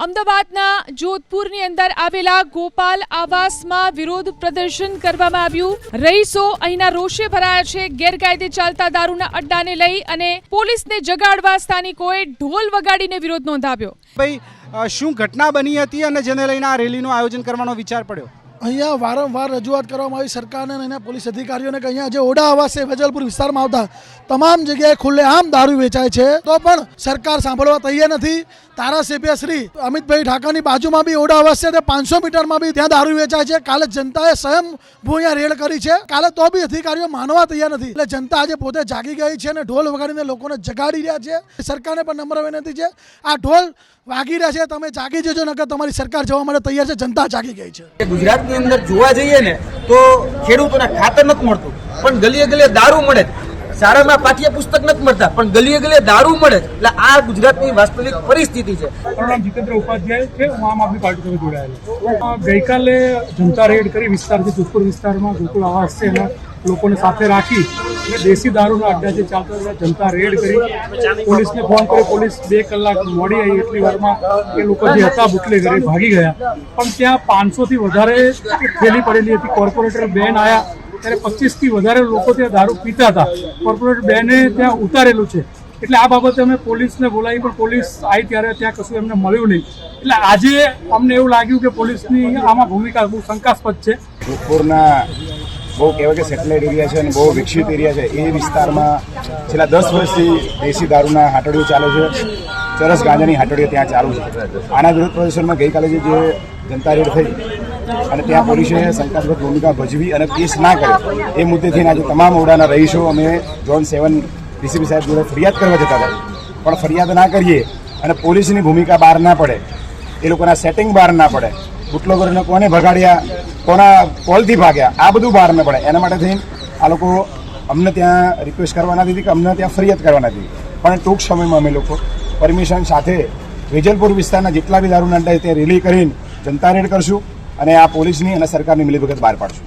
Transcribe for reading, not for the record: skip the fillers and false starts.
અમદાવાદના જોધપુરની અંદર આવેલા ગોપાલ આવાસમાં વિરોધ પ્રદર્શન કરવામાં આવ્યું। રહીશો અહીંના રોષે ભરાયા છે। ગેરકાયદે ચાલતા દારૂના અડ્ડાને લઈ અને પોલીસને જગાડવા સ્થાનિકોએ ઢોલ વગાડીને વિરોધ નોંધાવ્યો। ભાઈ શું ઘટના બની હતી અને જેને લઈને આ રેલીનું આયોજન કરવાનો વિચાર પડ્યો? અહીંયા વારંવાર રજૂઆત કરવામાં આવી સરકારને અને પોલીસ અધિકારીઓને કે અહીંયા જે ઓડા આવાસ છે વેજલપુર વિસ્તારમાં આવતા તમામ જગ્યાએ ખુલ્લેઆમ દારૂ વેચાય છે, તો પણ સરકાર સાંભળવા તૈયાર નથી। ધારાસભ્ય શ્રી અમિતભાઈ ઠાકરની બાજુમાં બી ઓડા આવાસ છે, તે 500 મીટરમાં બી ત્યાં દારૂ વેચાય છે। કાલે જનતાએ સ્વયંભૂ અહીંયા રેડ કરી છે, કાલે તો બી અધિકારીઓ માનવા તૈયાર નથી। એટલે જનતા આજે પોતે જાગી ગઈ છે અને ઢોલ વગાડીને લોકોને જગાડી રહ્યા છે। સરકારને પણ નમ્ર વિનંતી છે, આ ઢોલ વાગી રહ્યા છે, તમે જાગી જજો, નકર તમારી સરકાર જવા માટે તૈયાર છે। જનતા જાગી ગઈ છે। ગુજરાતની અંદર જોવા જઈએ ને તો ખેડૂતોને ખાતર નથી મળતું, પણ ગલીએ ગલીએ દારૂ મળે। શાળામાં પાઠ્યપુસ્તક નથી મળતા, પણ ગલીએ ગલીએ દારૂ મળે। એટલે આ ગુજરાતની વાસ્તવિક પરિસ્થિતિ છે। મારું નામ જીતેન્દ્ર ઉપાધ્યાય છે, હું આમ આદમી પાર્ટી સાથે જોડાયેલો। ગઈકાલે જનતા રેડ કરી વિસ્તારથી જોધપુર વિસ્તારમાં ગોકુળ આવાસ છે એના લોકોને સાથે રાખી અને દેશી દારૂના અડ્ડા જે ચાલતા હતા જનતા રેડ કરી, પોલીસને ફોન કરી, પોલીસ 2 કલાક મોડી આવી। એટલી વારમાં એ લોકો જે હતા બુટલેગર ભાગી ગયા, પણ ત્યાં 500 થી વધારે થેલી પડેલી હતી। કોર્પોરેટર બેન આવ્યા ત્યારે 25 થી વધારે લોકો ત્યાં દારૂ પીતા હતા। કોર્પોરેટર બેને ત્યાં ઉતારેલું છે। એટલે આ બાબતે અમે પોલીસને બોલાવી, પણ પોલીસ આવી ત્યારે ત્યાં કશું એમને મળ્યું નહીં। એટલે આજે અમને એવું લાગ્યું કે પોલીસની આમાં ભૂમિકા બહુ શંકાસ્પદ છે। જોધપુરના બહુ કહેવાય કે સેટેલાઇટ એરિયા છે અને બહુ વિકસિત એરિયા છે, એ વિસ્તારમાં છેલ્લા 10 વર્ષથી દેશી દારૂના હાટડીઓ ચાલે છે। ચરસ ગાંજાની હાટડીઓ ત્યાં ચાલુ છે। આના વિરોધ પ્રદર્શનમાં ગઈકાલે જે જનતા રેડ થઈ અને ત્યાં પોલીસે શંકાસ્પદ ભૂમિકા ભજવી અને કેસ ના કર્યો, એ મુદ્દેથી આજે તમામ ઓરડાના રહીશો અમે ઝોન 7 ડીસીપી સાહેબ જોડે ફરિયાદ કરવા જતા હતા, પણ ફરિયાદ ના કરીએ અને પોલીસની ભૂમિકા બહાર ના પડે, એ લોકોના સેટિંગ બહાર ના પડે, બુટલેગરોને કોને ભગાડ્યા, કોના કોલથી ભાગ્યા, આ બધું બહાર ન પડે, એના માટે થઈને આ લોકો અમને ત્યાં રિક્વેસ્ટ કરવાના હતી કે અમને ત્યાં ફરિયાદ કરવાના હતી। પણ ટૂંક સમયમાં અમે લોકો પરમિશન સાથે વેજલપુર વિસ્તારના જેટલા બી દારૂના અડ્ડા ત્યાં રેલી કરીને જનતા રેડ કરશું અને આ પોલીસની અને સરકારની મિલીભગત બહાર પાડશું।